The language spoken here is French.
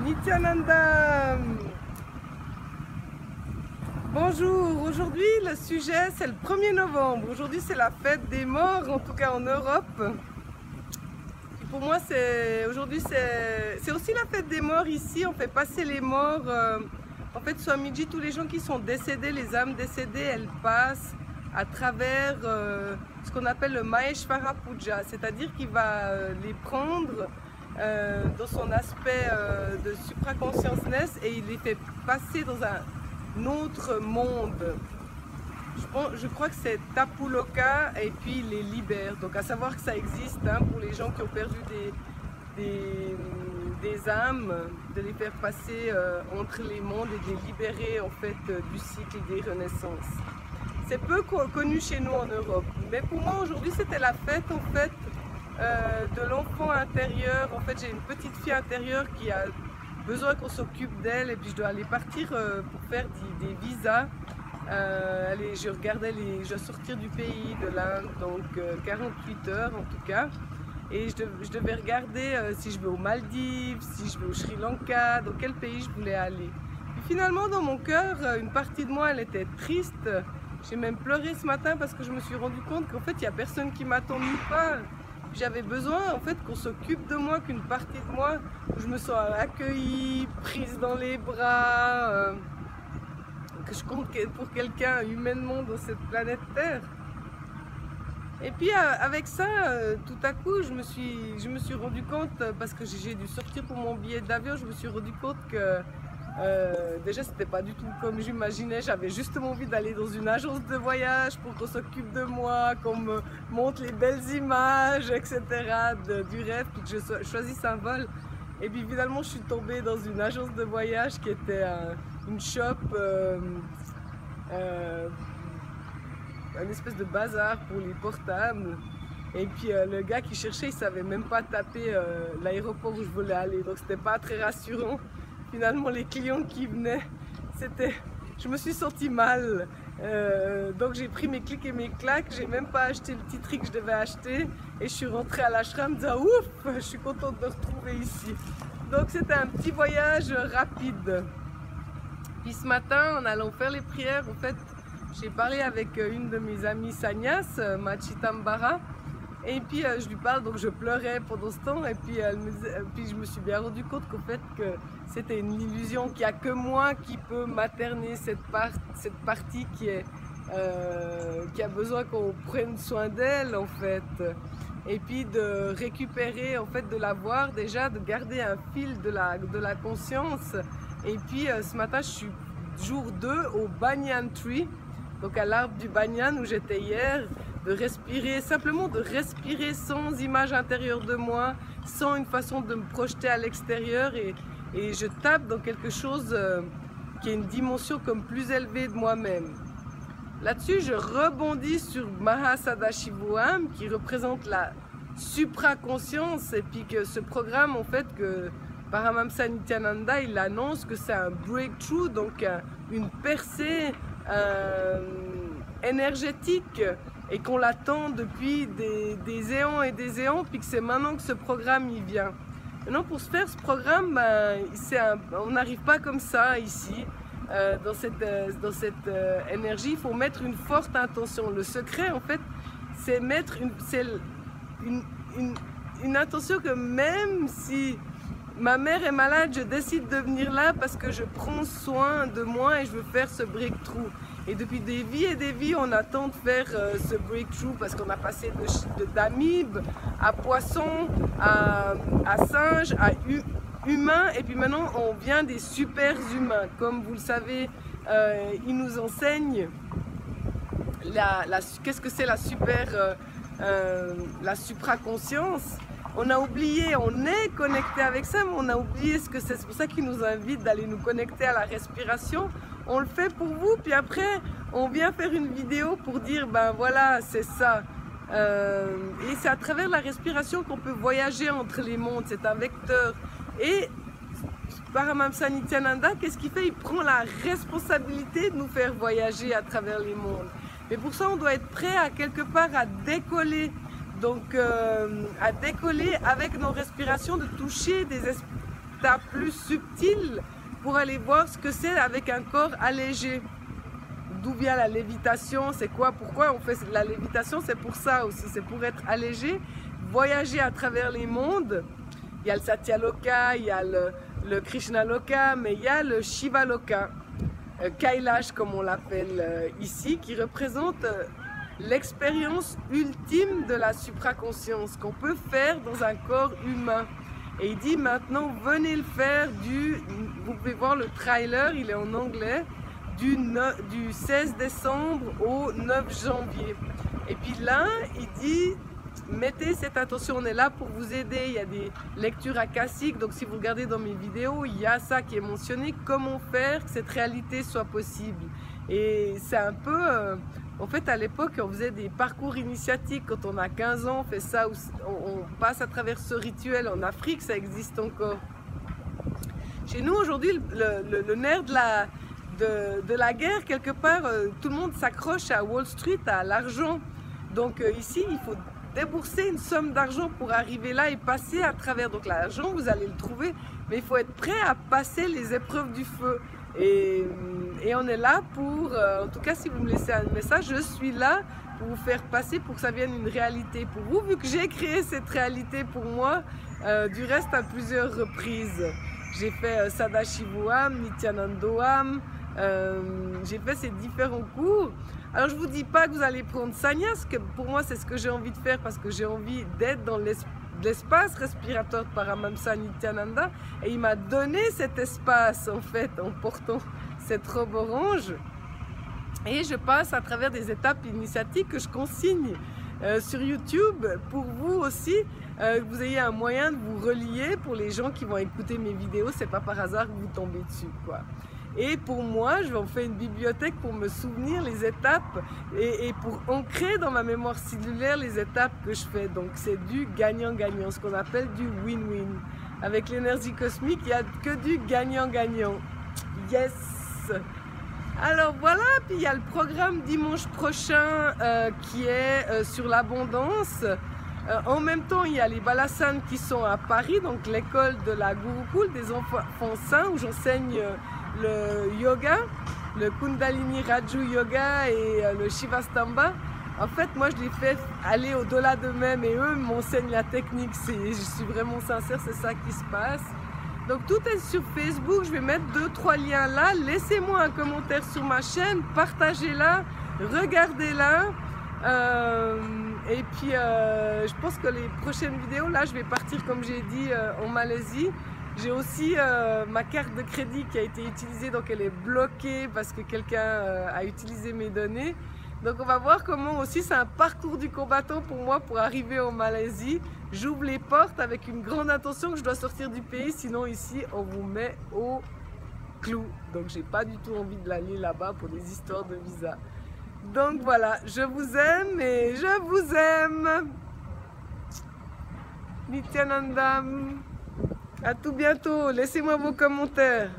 Nityananda. Bonjour, aujourd'hui le sujet c'est le 1er novembre. Aujourd'hui c'est la fête des morts, en tout cas en Europe. Et pour moi aujourd'hui c'est aussi la fête des morts ici. On fait passer les morts. En fait Swamiji, tous les gens qui sont décédés, les âmes décédées, elles passent à travers ce qu'on appelle le Maheshvara Puja, c'est-à-dire qu'il va les prendre dans son aspect de supraconsciousness et il les fait passer dans un autre monde. Je crois que c'est Tapuloka et puis il les libère. Donc à savoir que ça existe pour les gens qui ont perdu des âmes, de les faire passer entre les mondes et de les libérer en fait du cycle des renaissances. C'est peu connu chez nous en Europe, mais pour moi aujourd'hui c'était la fête en fait de l'enfant intérieur. En fait j'ai une petite fille intérieure qui a besoin qu'on s'occupe d'elle et puis je dois aller partir pour faire des visas. Je dois sortir du pays de l'Inde, donc 48 heures en tout cas. Et je devais regarder si je vais aux Maldives, si je vais au Sri Lanka, dans quel pays je voulais aller. Puis finalement dans mon cœur, une partie de moi elle était triste. J'ai même pleuré ce matin parce que je me suis rendu compte qu'en fait il n'y a personne qui m'attend nulle part. J'avais besoin en fait qu'on s'occupe de moi, qu'une partie de moi, où je me sois accueillie, prise dans les bras, que je compte pour quelqu'un humainement dans cette planète Terre. Et puis avec ça, tout à coup, je me suis rendu compte, parce que j'ai dû sortir pour mon billet d'avion, je me suis rendu compte que déjà c'était pas du tout comme j'imaginais. J'avais justement envie d'aller dans une agence de voyage pour qu'on s'occupe de moi, qu'on me montre les belles images, etc. du rêve, puis que je choisisse un vol. Et puis finalement je suis tombée dans une agence de voyage qui était une shop, une espèce de bazar pour les portables. Et puis le gars qui cherchait, il savait même pas taper l'aéroport où je voulais aller, donc c'était pas très rassurant. Finalement les clients qui venaient, je me suis sentie mal, donc j'ai pris mes clics et mes claques, j'ai même pas acheté le petit truc que je devais acheter et je suis rentrée à l'ashram en disant ouf, je suis contente de retrouver ici. Donc c'était un petit voyage rapide. Puis ce matin en allant faire les prières, en fait j'ai parlé avec une de mes amies Sanyas, Machitambara. Et puis je lui parle, donc je pleurais pendant ce temps et puis, puis je me suis bien rendu compte qu'en fait que c'était une illusion, qu'il n'y a que moi qui peux materner cette partie qui a besoin qu'on prenne soin d'elle en fait. Et puis de récupérer en fait, de la voir déjà, de garder un fil de la conscience. Et puis ce matin je suis jour 2 au Banyan Tree, donc à l'arbre du Banyan où j'étais hier. De respirer, simplement de respirer sans image intérieure de moi, sans une façon de me projeter à l'extérieur et je tape dans quelque chose qui est une dimension comme plus élevée de moi-même. Là-dessus, je rebondis sur Mahasadashivoam qui représente la supraconscience et puis que ce programme, en fait, que Paramahamsa Nityananda, il annonce que c'est un breakthrough, donc une percée énergétique et qu'on l'attend depuis des éons et des éons, puis que c'est maintenant que ce programme il vient. Maintenant pour se faire ce programme, on n'arrive pas comme ça ici, dans cette énergie, il faut mettre une forte intention. Le secret en fait, c'est mettre une intention que même si ma mère est malade, je décide de venir là parce que je prends soin de moi et je veux faire ce breakthrough. Et depuis des vies et des vies, on attend de faire ce breakthrough parce qu'on a passé d'amibes à poissons, à singes, à humains. Et puis maintenant, on vient des super humains. Comme vous le savez, ils nous enseignent qu'est-ce que c'est la supraconscience. On a oublié, on est connecté avec ça, mais on a oublié ce que c'est. C'est pour ça qu'ils nous invitent d'aller nous connecter à la respiration. On le fait pour vous, puis après, on vient faire une vidéo pour dire, ben voilà, c'est ça. Et c'est à travers la respiration qu'on peut voyager entre les mondes, c'est un vecteur. Et Paramahamsa Nityananda, qu'est-ce qu'il fait? Il prend la responsabilité de nous faire voyager à travers les mondes. Mais pour ça, on doit être prêt à quelque part à décoller. Donc à décoller avec nos respirations, de toucher états plus subtils pour aller voir ce que c'est avec un corps allégé. D'où vient la lévitation, c'est quoi, pourquoi on fait la lévitation, c'est pour ça aussi, c'est pour être allégé, voyager à travers les mondes. Il y a le Satyaloka, il y a le Krishnaloka, mais il y a le Shivaloka, Kailash comme on l'appelle ici, qui représente l'expérience ultime de la supraconscience qu'on peut faire dans un corps humain. Et il dit maintenant venez le faire vous pouvez voir le trailer, il est en anglais, du 16 décembre au 9 janvier. Et puis là, il dit mettez cette attention, on est là pour vous aider. Il y a des lectures akashiques, donc si vous regardez dans mes vidéos, il y a ça qui est mentionné, comment faire que cette réalité soit possible. Et c'est un peu, en fait à l'époque on faisait des parcours initiatiques, quand on a 15 ans on fait ça, on passe à travers ce rituel. En Afrique ça existe encore. Chez nous aujourd'hui le nerf de la guerre, quelque part, tout le monde s'accroche à Wall Street, à l'argent. Donc ici, il faut débourser une somme d'argent pour arriver là et passer à travers. Donc l'argent, vous allez le trouver, mais il faut être prêt à passer les épreuves du feu. Et on est là pour, en tout cas si vous me laissez un message, je suis là pour vous faire passer, pour que ça vienne une réalité pour vous, vu que j'ai créé cette réalité pour moi, du reste à plusieurs reprises. J'ai fait Sadashivoam, Nityanandoam, j'ai fait ces différents cours. Alors je ne vous dis pas que vous allez prendre sannyas, que pour moi c'est ce que j'ai envie de faire parce que j'ai envie d'être dans l'espace respiratoire de Paramahamsa Nityananda, et il m'a donné cet espace en fait en portant cette robe orange, et je passe à travers des étapes initiatiques que je consigne sur YouTube pour vous aussi, que vous ayez un moyen de vous relier. Pour les gens qui vont écouter mes vidéos, c'est pas par hasard que vous tombez dessus quoi. Et pour moi, je vais en faire une bibliothèque pour me souvenir les étapes et pour ancrer dans ma mémoire cellulaire les étapes que je fais. Donc c'est du gagnant-gagnant, ce qu'on appelle du win-win. Avec l'énergie cosmique, il n'y a que du gagnant-gagnant. Yes! Alors voilà, puis il y a le programme dimanche prochain qui est sur l'abondance. En même temps, il y a les Balasanes qui sont à Paris, donc l'école de la Gurukul, des enfants saints, où j'enseigne le yoga, le Kundalini Raju Yoga et le Shivastamba. En fait, moi, je les fais aller au-delà d'eux-mêmes et eux m'enseignent la technique. Je suis vraiment sincère, c'est ça qui se passe. Donc, tout est sur Facebook. Je vais mettre 2-3 liens là. Laissez-moi un commentaire sur ma chaîne, partagez-la, regardez-la. Et puis, je pense que les prochaines vidéos, là, je vais partir, comme j'ai dit, en Malaisie. J'ai aussi ma carte de crédit qui a été utilisée, donc elle est bloquée parce que quelqu'un a utilisé mes données. Donc on va voir comment aussi, c'est un parcours du combattant pour moi pour arriver en Malaisie. J'ouvre les portes avec une grande attention que je dois sortir du pays, sinon ici on vous met au clou. Donc j'ai pas du tout envie de l'aller là-bas pour des histoires de visa. Donc voilà, je vous aime et je vous aime. Nityanandam. À tout bientôt, laissez-moi vos commentaires.